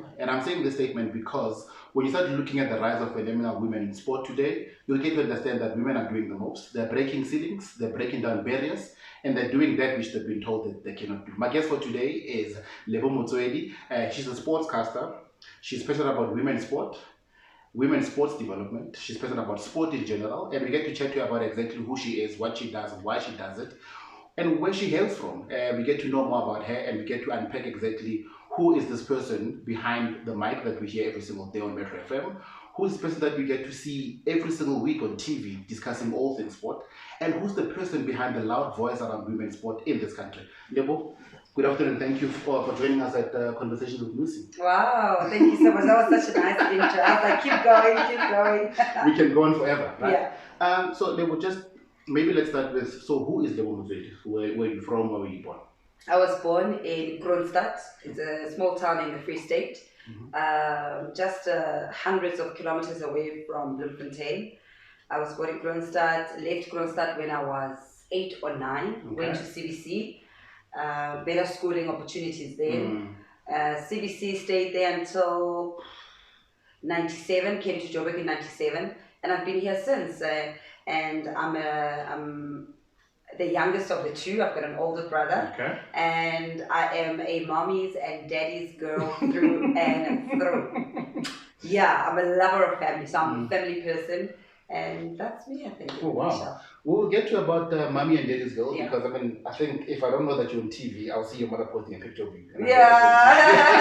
phenomenal. And I'm saying this statement because when you start looking at the rise of phenomenal women in sport today, you'll get to understand that women are doing the most. They're breaking ceilings, they're breaking down barriers, and they're doing that which they've been told that they cannot do. My guest for today is Lebo Motsoeli. She's a sportscaster. She's passionate about women's sport, women's sports development. She's passionate about sport in general, and we get to chat to her about exactly who she is, what she does, why she does it, and where she hails from. We get to know more about her, and we get to unpack exactly who is this person behind the mic that we hear every single day on Metro FM, who's the person that we get to see every single week on TV discussing all things sport, and who's the person behind the loud voice around women's sport in this country. Lebo, good afternoon. Thank you for joining us at Conversations with Nnusi. Wow, thank you so much. That was such a nice intro. I was like, keep going. We can go on forever, right? Yeah. So Lebo, just maybe let's start with, so who is Lebo Motsoeli? Where are you from? Where were you born? I was born in Kroonstad. It's a small town in the Free State, just hundreds of kilometers away from Bloemfontein. I was born in Kroonstad, left Kroonstad when I was 8 or 9, went to CBC, better schooling opportunities then. CBC stayed there until 97, came to Joburg in 97, and I've been here since. And I'm the youngest of the two. I've got an older brother, and I am a mommy's and daddy's girl through and through. Yeah, I'm a lover of family, so I'm a family person, and that's me, I think. Oh, wow. We'll get to about mommy and daddy's girl, because I think if I don't know that you're on TV, I'll see your mother posting a picture of you. Yeah.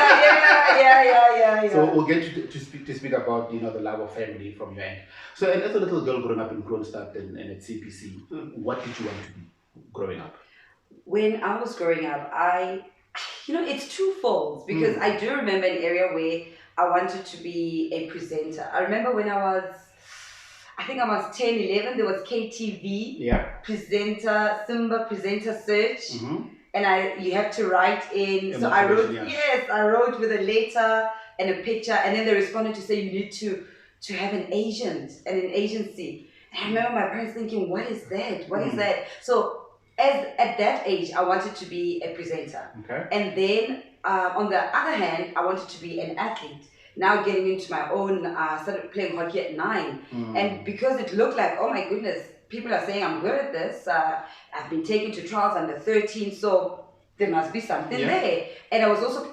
So we'll get to speak about the love of family from your end. So, and as a little girl growing up in Kroonstad and at CPC, what did you want to be growing up? When I was growing up, it's twofold, because I do remember an area where I wanted to be a presenter. I remember when I was 10, 11, there was KTV presenter, Simba presenter search, and you have to write in. So I wrote, I wrote with a letter and a picture, and then they responded to say you need to have an agent and an agency. And I remember my parents thinking, what is that? What is that? So at that age, I wanted to be a presenter. And then on the other hand, I wanted to be an athlete. Now getting into my own, I started playing hockey at 9. And because it looked like, oh my goodness, people are saying I'm good at this. I've been taken to trials under 13, so there must be something there. And I was also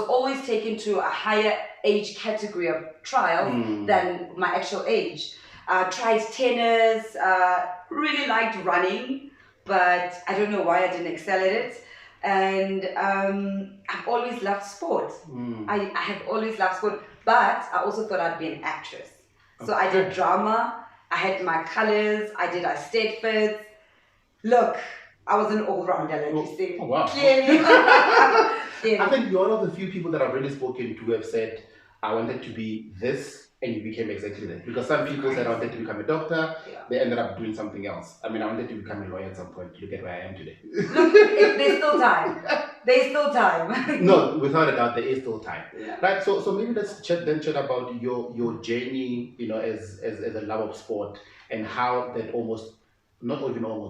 always taken to a higher age category of trials than my actual age. Tried tennis, really liked running, but I don't know why I didn't excel at it. And I've always loved sport. I have always loved sport, but I also thought I'd be an actress. So I did drama, I had my colors, I did Stedfords. Look, I was an all-rounder, like you say. Oh, wow. Clearly. I think you're one of the few people that I've really spoken to have said, I wanted to be this, and you became exactly that. Because some people said I wanted to become a doctor, they ended up doing something else. I mean, I wanted to become a lawyer at some point. Look at where I am today. Look, there's still time. There's still time. No, without a doubt, there is still time. Right. So maybe let's chat about your journey, as a love of sport, and how that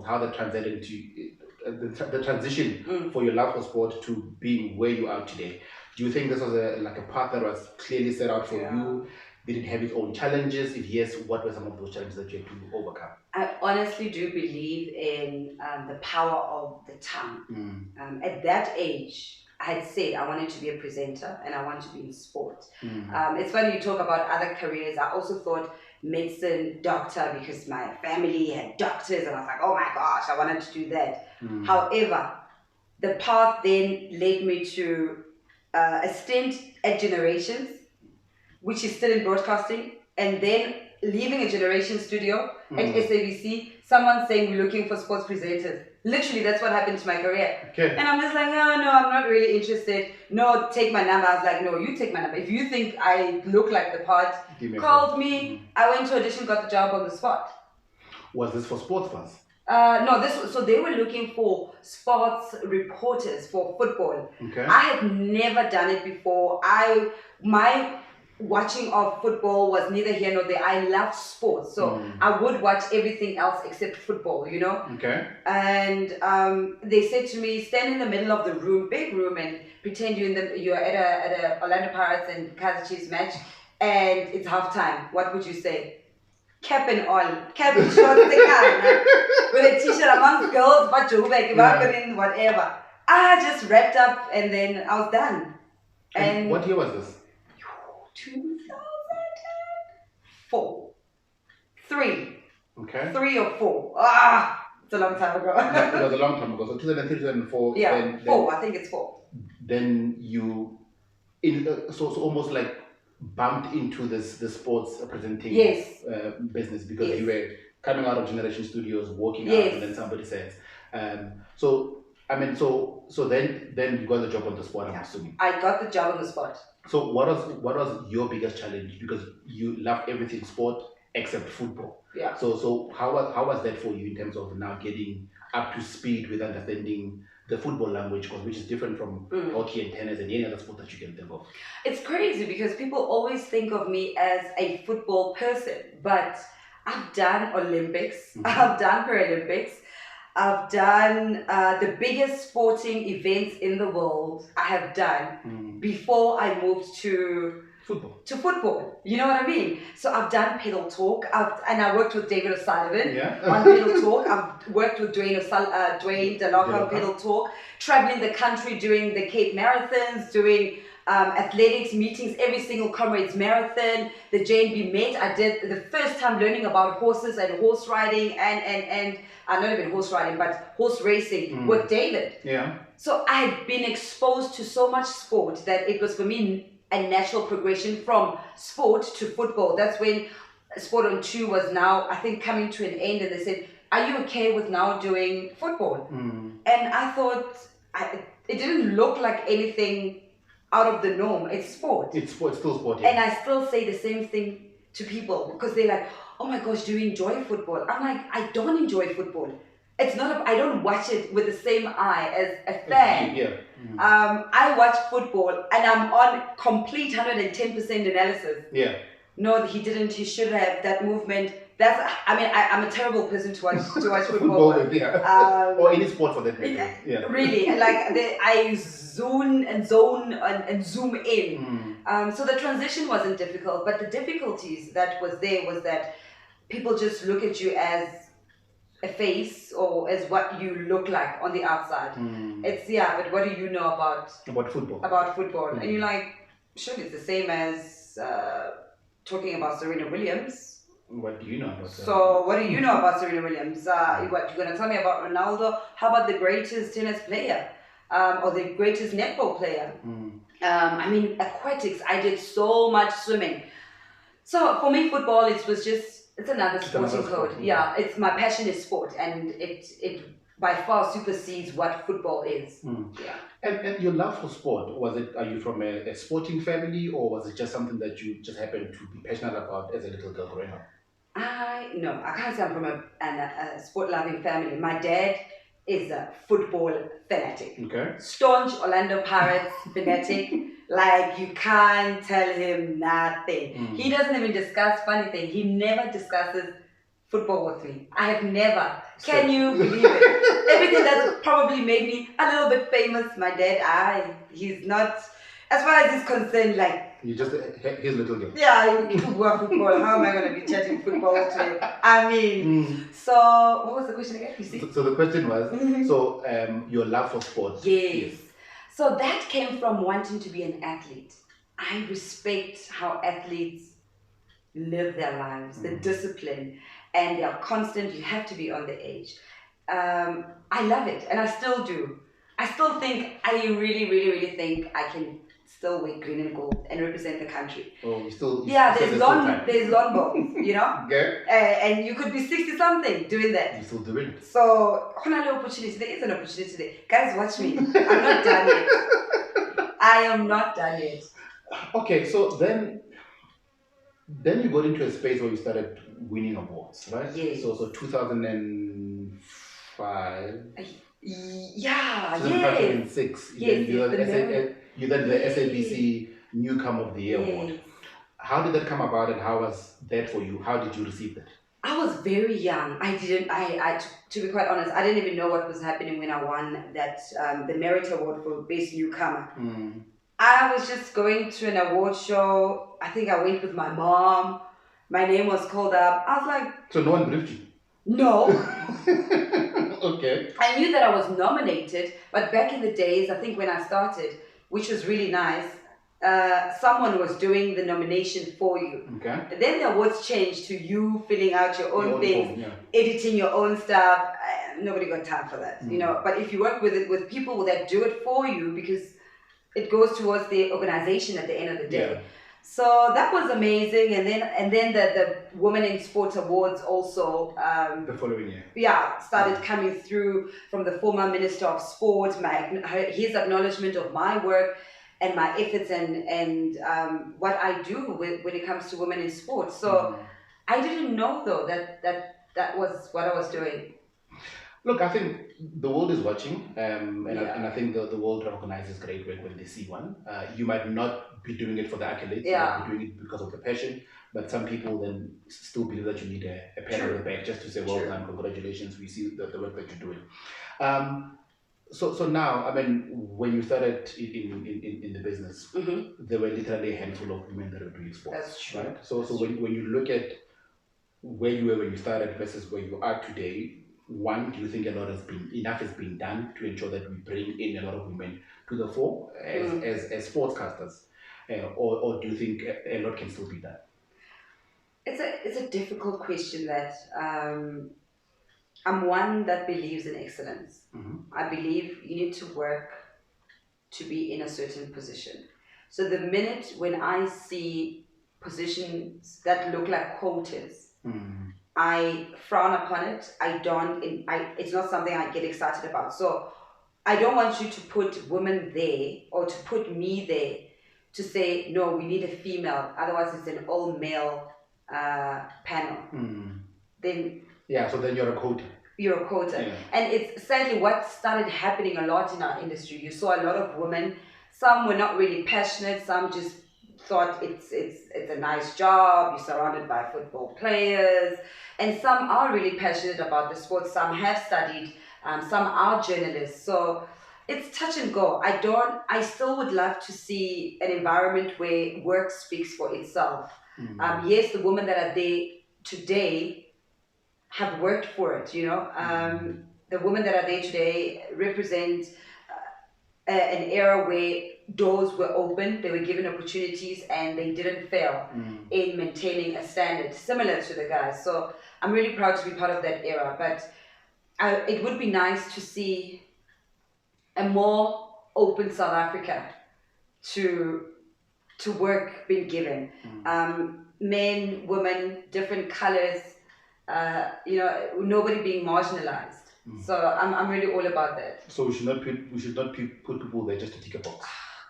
how that translated to the transition for your love for sport to being where you are today. Do you think this was a path that was clearly set out for you? Did it have its own challenges? If yes, what were some of those challenges that you had to overcome? I honestly do believe in the power of the tongue. At that age, I had said I wanted to be a presenter and I wanted to be in sport. It's funny you talk about other careers. I also thought medicine, doctor, because my family had doctors and I was like, oh my gosh, I wanted to do that. However, the path then led me to a stint at Generations, which is still in broadcasting, and then leaving a Generation studio at SABC, someone saying we're looking for sports presenters. Literally, that's what happened to my career. And I'm just like, no, I'm not really interested. No, take my number. I was like, no, you take my number. If you think I look like the part, called me. I went to audition, got the job on the spot. Was this for sports bars? No, so they were looking for sports reporters for football. I had never done it before. watching of football was neither here nor there. I loved sports, so I would watch everything else except football, you know. Okay. And they said to me, stand in the middle of the room, big room, and pretend you're at a Orlando Pirates and Kaizer Chiefs match, and it's halftime. What would you say? Cap and all, cap and shorts, with a t-shirt amongst girls, but in whatever. I just wrapped up and then I was done. And what year was this? 2004. 3. Okay. 3 or 4. It's a long time ago. It was a long time ago. So 2003, 2004. Yeah, then 4. I think it's 4. Then you, so almost like bumped into this the sports presenting business because you were coming out of Generation Studios, walking out, and then somebody says, so then you got the job on the spot. I'm assuming. I got the job on the spot. So what was your biggest challenge? Because you loved everything sport except football. Yeah. So how was that for you in terms of now getting up to speed with understanding the football language, which is different from hockey and tennis and any other sport that you can think of? It's crazy because people always think of me as a football person, but I've done Olympics, I've done Paralympics, I've done the biggest sporting events in the world I have done before I moved to football. You know what I mean? So I've done pedal talk, and I worked with David O'Sullivan on pedal talk. I've worked with Dwayne DeLocca on pedal talk, traveling the country doing the Cape Marathons, doing athletics meetings, every single Comrades Marathon, the JNB Met. I did the first time learning about horses and horse riding and not even horse riding, but horse racing with David. Yeah. So I had been exposed to so much sport that it was for me a natural progression from sport to football. That's when Sport on 2 was now, I think, coming to an end, and they said, are you okay with now doing football? And I thought, it didn't look like anything out of the norm. It's sport. It's sport, still sport. And I still say the same thing to people because they're like, oh my gosh, do you enjoy football? I'm like, I don't enjoy football. It's not, I don't watch it with the same eye as a fan. Yeah. I watch football and I'm on complete 110% analysis. Yeah. No, he didn't. He should have that movement. I'm a terrible person to watch football. Or any sport for that matter. Yeah. Really, I zone and zoom in. So the transition wasn't difficult, but the difficulties that was there was that people just look at you as a face or as what you look like on the outside. It's but what do you know about football? And you're like, sure, it's the same as talking about Serena Williams. What do you know about So what do you know about Serena Williams? What you're gonna tell me about Ronaldo? How about the greatest tennis player or the greatest netball player? Aquatics. I did so much swimming. So for me, football it's another sporting code. Yeah, it's my passion is sport, and it by far supersedes what football is. Yeah. And your love for sport, are you from a sporting family, or was it just something that you just happened to be passionate about as a little girl growing up? No, I can't say I'm from a sport-loving family. My dad is a football fanatic. Okay. Staunch Orlando Pirates fanatic. Like, you can't tell him nothing. He doesn't even discuss, funny thing, he never discusses football with me. I have never. Can you believe it? Everything that's probably made me a little bit famous, my dad, he's not, as far as he's concerned, like, you just his little girl. Yeah, football. How am I going to be chatting football to him? I mean, so what was the question again? You see? So the question was, your love for sports. Yes. So that came from wanting to be an athlete. I respect how athletes live their lives, the discipline, and they're constant. You have to be on the edge. I love it, and I still do. I really, really, really think I can still wear green and gold and represent the country. There's lawn bowls, you know? Okay. And you could be 60 something doing that. You're still doing it. So, there is an opportunity there. Guys, watch me. I'm not done yet. I am not done yet. Okay, so then you got into a space where you started winning awards, right? Yes. So 2005. Yeah, 2006. Yes. You then the SABC Newcomer of the Year award. How did that come about, and how was that for you? How did you receive that? I was very young. To be quite honest, I didn't even know what was happening when I won that the Merit Award for Best Newcomer. I was just going to an award show. I think I went with my mom. My name was called up. I was like, so no one briefed you? No. Okay. I knew that I was nominated, but back in the days, I think when I started, which was really nice, someone was doing the nomination for you. Okay. Then the awards changed to you filling out your own things, form, yeah. editing your own stuff. Nobody got time for that, you know. But if you work with people that do it for you, because it goes towards the organization at the end of the day. Yeah. So that was amazing, and then the Women in Sports Awards also the following year. Yeah, started coming through from the former Minister of Sport, his acknowledgement of my work and my efforts and what I do when it comes to women in sports. So I didn't know though that was what I was doing. Look, I think the world is watching, and I think the world recognizes great work when they see one. You might not be doing it for the accolades, you might be doing it because of the passion, but some people then still believe that you need a pat on the back just to say, well done, congratulations, we see the work that you're doing. So now, I mean, when you started in the business, there were literally a handful of women that were doing sports. That's true. Right? So when you look at where you were when you started versus where you are today, one, do you think enough has been done to ensure that we bring in a lot of women to the fore as sportscasters, or do you think a lot can still be done? It's a difficult question. That I'm one that believes in excellence. I believe you need to work to be in a certain position. So the minute when I see positions that look like quotas, I frown upon it. It's not something I get excited about. So I don't want you to put women there or to put me there to say, no, we need a female. Otherwise, it's an all-male panel. So then you're a quota. You're a quota. Yeah. And it's sadly what started happening a lot in our industry. You saw a lot of women. Some were not really passionate. Some just thought it's a nice job. You're surrounded by football players. And some are really passionate about the sport. Some have studied. Some are journalists. So it's touch and go. I still would love to see an environment where work speaks for itself. Yes, the women that are there today have worked for it, you know. The women that are there today represent an era where doors were open, they were given opportunities, and they didn't fail in maintaining a standard similar to the guys. So I'm really proud to be part of that era. But it would be nice to see a more open South Africa to work being given. Men, women, different colors, nobody being marginalized. So I'm really all about that. So we should not put people there just to tick a box.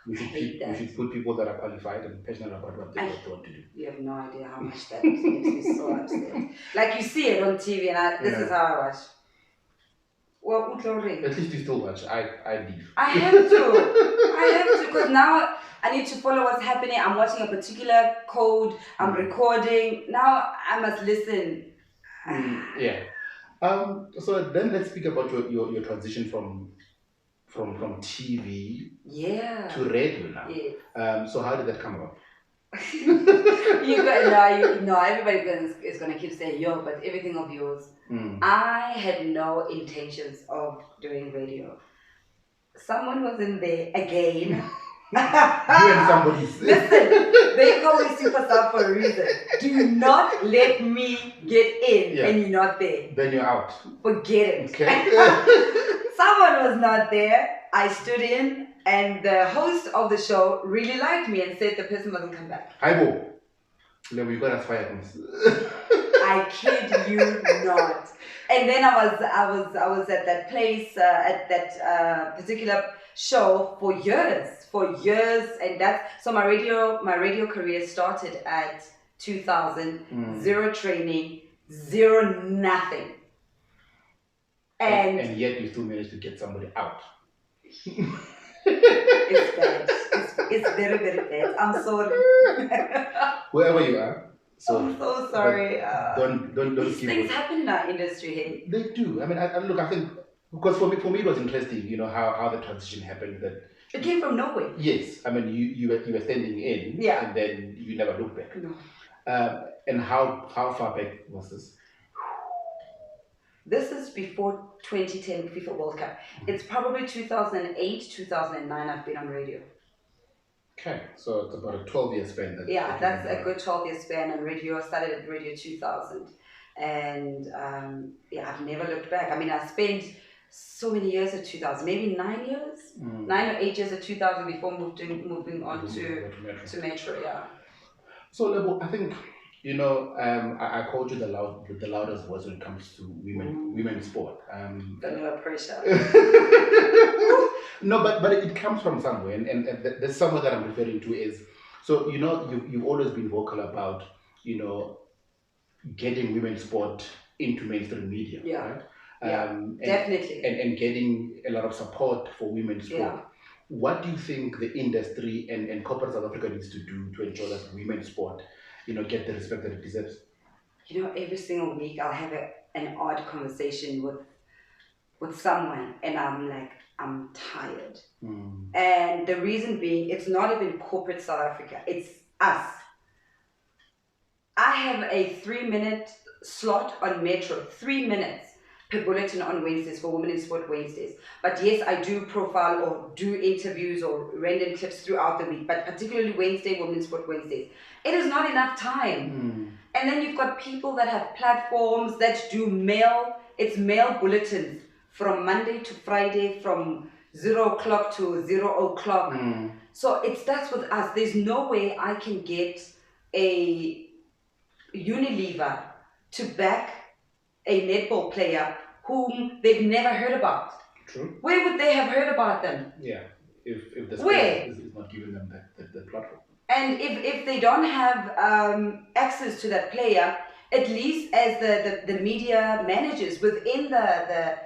We should put people that are qualified and passionate about what they want to do. You have no idea how much that makes me so upset. Like you see it on TV, and this is how I watch. Well, at least you still watch. I leave. I have to, because now I need to follow what's happening. I'm watching a particular code. I'm recording. Now I must listen. So then let's speak about your transition from TV to radio now. Yes. So how did that come about? Everybody is gonna keep saying yo, but everything of yours. I had no intentions of doing radio. Someone was in there again. You and somebody. Listen, they call me superstar for a reason. Do not let me get in and you're not there. Then you're out. Forget it. Okay. Someone was not there. I stood in, and the host of the show really liked me and said the person wasn't come back. Hi, Bo. Lebo, you got us fired. I kid you not. And then I was at that place at that particular show for years, and so my radio career started at 2000. Zero training, zero nothing, and yet you still managed to get somebody out. It's bad. It's very, very bad. I'm sorry. wherever you are. So, I'm so sorry. don't These keep things on. happen in our industry, hey? They do. I mean, look. I think because for me it was interesting. You know how the transition happened. That It came from nowhere. yes, I mean you were standing in, Yeah. and then you never looked back. No. And how far back was this? This is before 2010 FIFA World Cup. It's probably 2008, 2009 I've been on radio. Okay, so it's about a 12-year span. Yeah, that's a good 12-year span on radio. I started at Radio 2000. And yeah, I've never looked back. I mean, I spent so many years at 2000, maybe 9 years? 9 or 8 years at 2000 before moving on to Metro, yeah. So, Lebo, I think, I called you the loudest voice when it comes to women's sport. Vanilla pressure. No, but it comes from somewhere, and the somewhere that I'm referring to is, so, you've always been vocal about, getting women's sport into mainstream media, Yeah. right? Definitely. And getting a lot of support for women's sport. Yeah. What do you think the industry and corporate South Africa needs to do to ensure that women's sport, get the respect that it deserves? Every single week I'll have an odd conversation with someone, and I'm like, I'm tired. And the reason being, it's not even corporate South Africa, it's us. I have a 3-minute slot on Metro, 3 minutes per bulletin on Wednesdays for Women in Sport Wednesdays. But yes, I do profile or do interviews or random clips throughout the week, but particularly Wednesday, Women in Sport Wednesdays. It is not enough time. And then you've got people that have platforms that do mail bulletins from Monday to Friday from 0 o'clock to 0 o'clock. So it starts with us. There's no way I can get a Unilever to back a netball player whom they've never heard about. True. Where would they have heard about them? Yeah, if the Where? sport is not giving them that platform. And if they don't have access to that player, at least as the media managers within the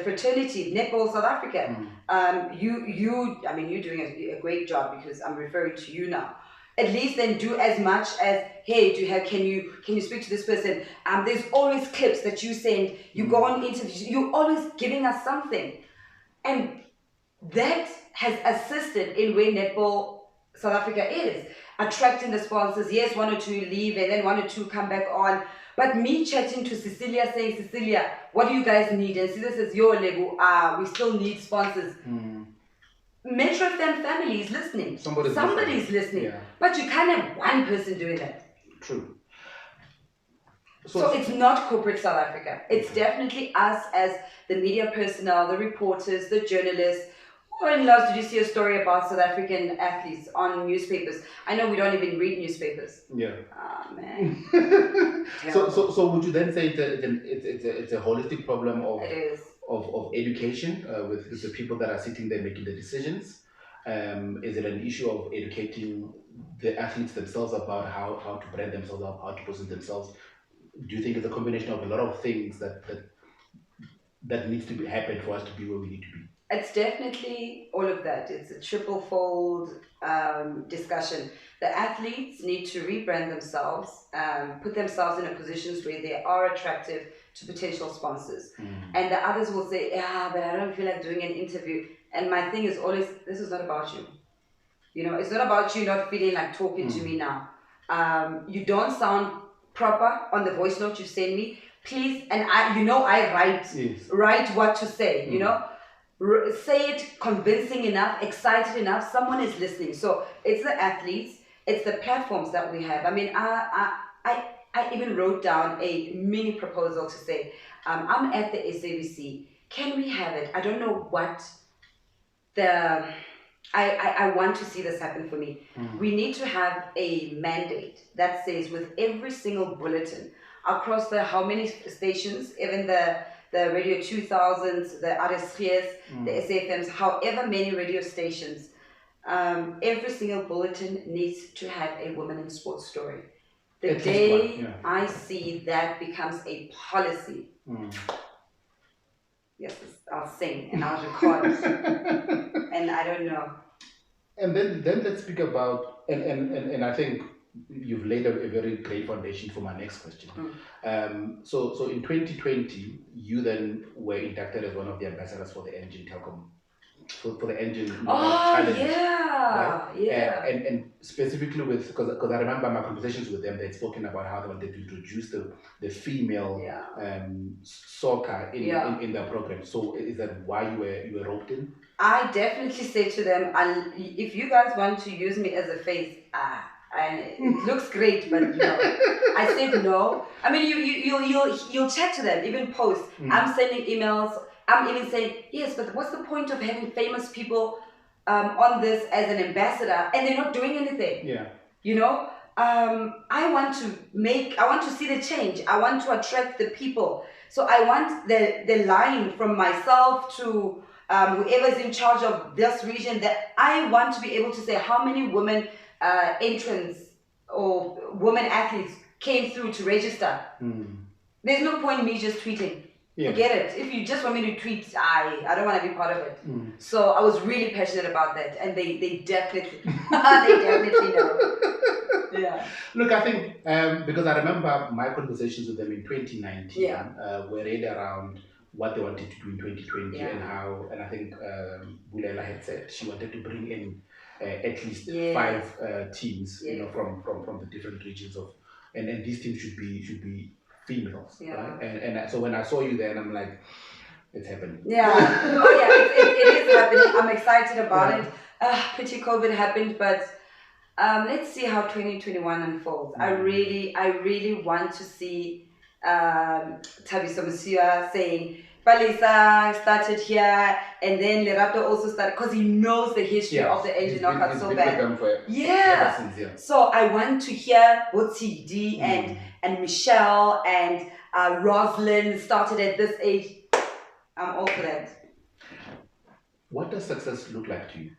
fraternity, Netball South Africa, you're doing a great job, because I'm referring to you now. At least then do as much as, hey, can you speak to this person? There's always clips that you send. You go on interviews. You're always giving us something, and that has assisted in where Netball South Africa is, attracting the sponsors. Yes, 1 or 2 leave, and then 1 or 2 come back on. But me chatting to Cecilia, saying, Cecilia, what do you guys need? And Cecilia says, yo, Lebo, we still need sponsors. Metro FM family is listening. Somebody's listening. Yeah. But you can't have one person doing that. True. So it's not corporate South Africa. It's definitely us as the media personnel, the reporters, the journalists. When last did you see a story about South African athletes on newspapers? I know we don't even read newspapers. Yeah. Ah, man. So would you then say it's a holistic problem of education with the people that are sitting there making the decisions? Is it an issue of educating the athletes themselves about how to brand themselves up, how to present themselves? Do you think it's a combination of a lot of things that needs to be happen for us to be where we need to be? It's definitely all of that. It's a triple-fold discussion. The athletes need to rebrand themselves, put themselves in positions where they are attractive to potential sponsors. And the others will say, yeah, but I don't feel like doing an interview. And my thing is always, this is not about you. It's not about you not feeling like talking to me now. You don't sound proper on the voice note you send me. Please, and I write what to say, say it convincing enough, excited enough, someone is listening. So it's the athletes, it's the platforms that we have. I mean, I even wrote down a mini proposal to say, I'm at the SABC, can we have it? I don't know what I want to see this happen for me. We need to have a mandate that says with every single bulletin across the how many stations, even the Radio 2000s, the RSGs, the SAFMs, however many radio stations, every single bulletin needs to have a women in sports story. The day I see that becomes a policy, yes, I'll sing and I'll record. And I don't know. And then let's speak about and I think you've laid a very great foundation for my next question. So in 2020, you then were inducted as one of the ambassadors for the Engine Telecom for the Engine Challenge. Yeah, Right? yeah. And specifically with because I remember my conversations with them, they'd spoken about how they wanted to introduce the female soccer in their program. So is that why you were roped in? I definitely said to them, if you guys want to use me as a face, and it looks great, but I said no. I mean, you'll chat to them, even post. I'm sending emails. I'm even saying yes, but what's the point of having famous people on this as an ambassador and they're not doing anything? Yeah. I want to see the change. I want to attract the people. So I want the line from myself to whoever's in charge of this region, that I want to be able to say how many women entrants or women athletes came through to register. There's no point in me just tweeting. Yeah. Forget it. If you just want me to tweet, I don't want to be part of it. So I was really passionate about that, and they definitely they definitely know. Yeah. Look, I think because I remember my conversations with them in 2019 were really around what they wanted to do in 2020 and I think Bulela had said she wanted to bring in at least 5 teams, from the different regions and these teams should be females, right? And so when I saw you there, I'm like, it's happening. Yeah. Oh yeah, it is happening. I'm excited about it. Pity COVID happened, but let's see how 2021 unfolds. I really want to see Thabiso Mosiuwa saying Palisa started here, and then Lerato also started, because he knows the history of the engine knockout so bad. So I want to hear Botsi D and Michelle and Roslyn started at this age. I'm all for that. What does success look like to you?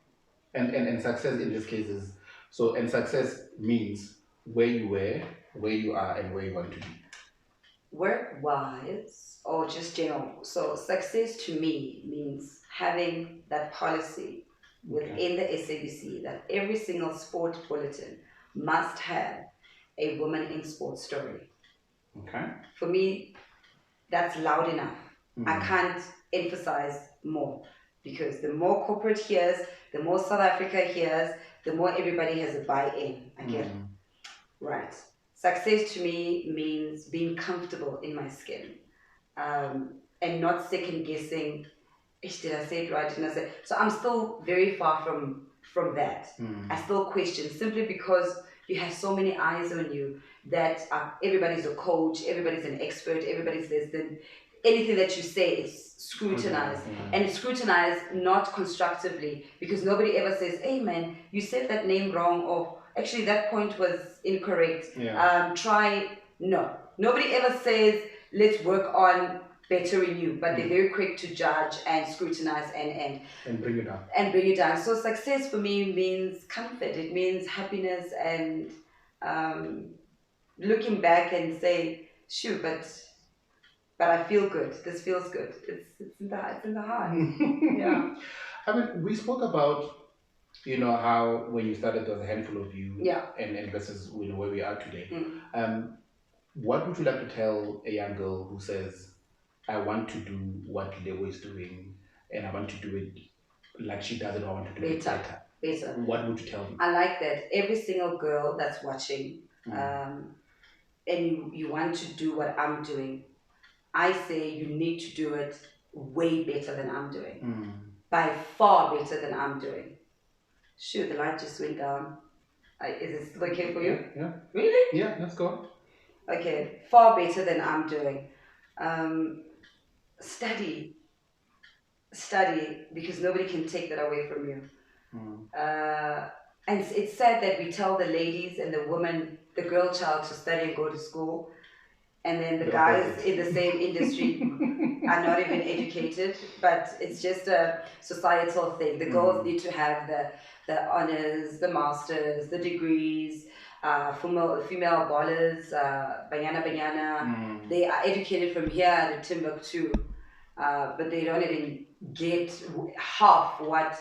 And success in this case is and success means where you were, where you are, and where you want to be. Work-wise or just general? So success to me means having that policy within the SABC that every single sport bulletin must have a woman in sports story. Okay. For me, that's loud enough. I can't emphasize more, because the more corporate hears, the more South Africa hears, the more everybody has a buy-in. I get it. Right. Success to me means being comfortable in my skin, and not second guessing, did I say it right? Didn't I say? So I'm still very far from that. I still question, simply because you have so many eyes on you that everybody's a coach, everybody's an expert, everybody's this. Then anything that you say is scrutinized, and it's scrutinized not constructively, because nobody ever says, hey man, you said that name wrong, or actually that point was incorrect. Nobody ever says let's work on bettering you, but they're very quick to judge and scrutinize and bring you down. So success for me means comfort. It means happiness, and looking back and say, shoot, but I feel good. This feels good. It's in the heart. Yeah. I mean, we spoke about, how when you started there was a handful of you, and versus where we are today. What would you like to tell a young girl who says, I want to do what Lebo is doing, and I want to do it like she does it, or I want to do it better? What would you tell them? I like that. Every single girl that's watching, and you want to do what I'm doing, I say you need to do it way better than I'm doing. By far better than I'm doing. Shoot, the light just went down. Is it still okay for you? Yeah. Really? Yeah, let's go. Okay, far better than I'm doing. Study, because nobody can take that away from you. And it's sad that we tell the ladies and the women, the girl child, to study and go to school, and then the guys in the same industry are not even educated. But it's just a societal thing. The girls need to have the honors, the masters, the degrees. Female ballers, banyana. They are educated from here to Timbuktu, but they don't even get half what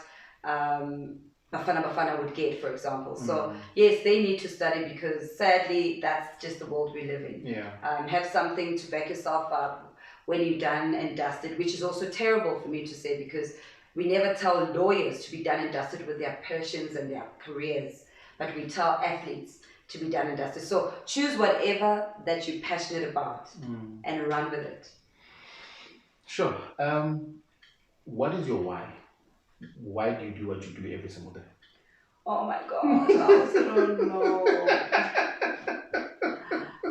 Bafana would get, for example. So yes, they need to study because sadly that's just the world we live in. Have something to back yourself up when you're done and dusted, which is also terrible for me to say because we never tell lawyers to be done and dusted with their passions and their careers, but we tell athletes to be done and dusted. So choose whatever that you're passionate about and run with it. Sure. What is your why? Why do you do what you do every single day? Oh my God, I also don't know.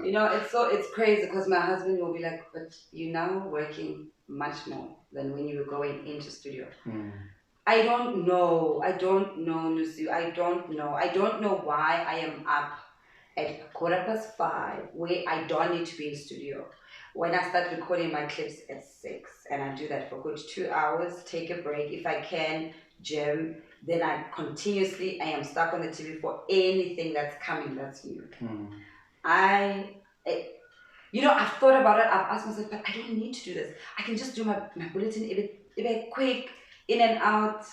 You know, it's crazy because my husband will be like, but you're now working much more than when you were going into studio. I don't know, Nnusi. I don't know why I am up at 5:15 where I don't need to be in studio. When I start recording my clips at 6 and I do that for good 2 hours, take a break if I can, gym, then I am stuck on the TV for anything that's coming that's new. I've thought about it, I've asked myself, but I don't need to do this. I can just do my bulletin a bit quick, in and out.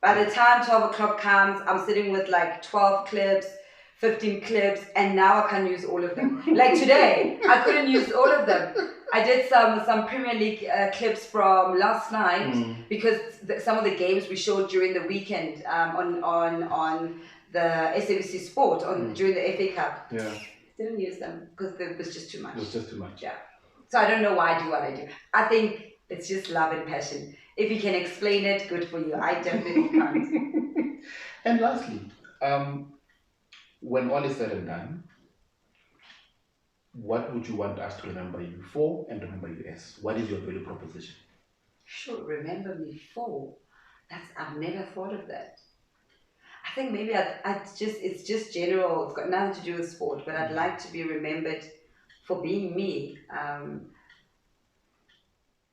By the time 12 o'clock comes, I'm sitting with like 12 clips, 15 clips, and now I can't use all of them. Like today, I couldn't use all of them. I did some Premier League clips from last night because some of the games we showed during the weekend on the SABC Sport during the FA Cup. Didn't use them because it was just too much. It was just too much. Yeah. So I don't know why I do what I do. I think it's just love and passion. If you can explain it, good for you. I definitely can't. And lastly, when all is said and done, what would you want us to remember you for and remember you as? What is your value proposition? Sure, remember me for. I've never thought of that. I think maybe it's just general. It's got nothing to do with sport, but I'd like to be remembered for being me.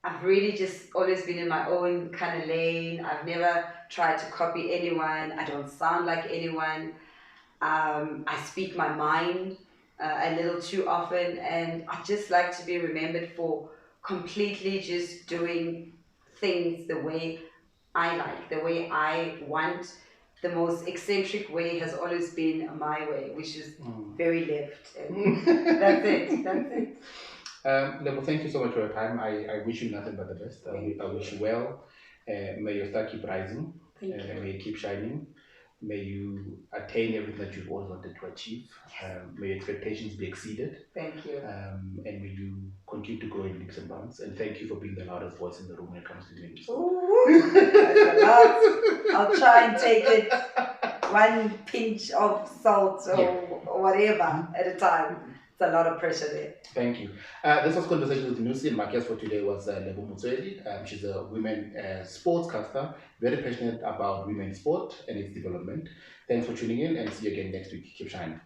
I've really just always been in my own kind of lane. I've never tried to copy anyone. I don't sound like anyone. I speak my mind a little too often, and I just like to be remembered for completely just doing things the way I like, the way I want. The most eccentric way has always been my way, which is very left. And that's it. Lebo, thank you so much for your time. I wish you nothing but the best. I wish you well. May your star keep rising. May you keep shining. May you attain everything that you've always wanted to achieve. May your expectations be exceeded. Thank you. And may you continue to grow in leaps and bounds. And thank you for being the loudest voice in the room when it comes to music. That's a lot. I'll try and take it one pinch of salt or whatever at a time. It's a lot of pressure there. Thank you. This was Conversation with Nnusi, and my guest for today was Lebo Motsoeli. She's a women sportscaster, very passionate about women's sport and its development. Thanks for tuning in, and see you again next week. Keep shining.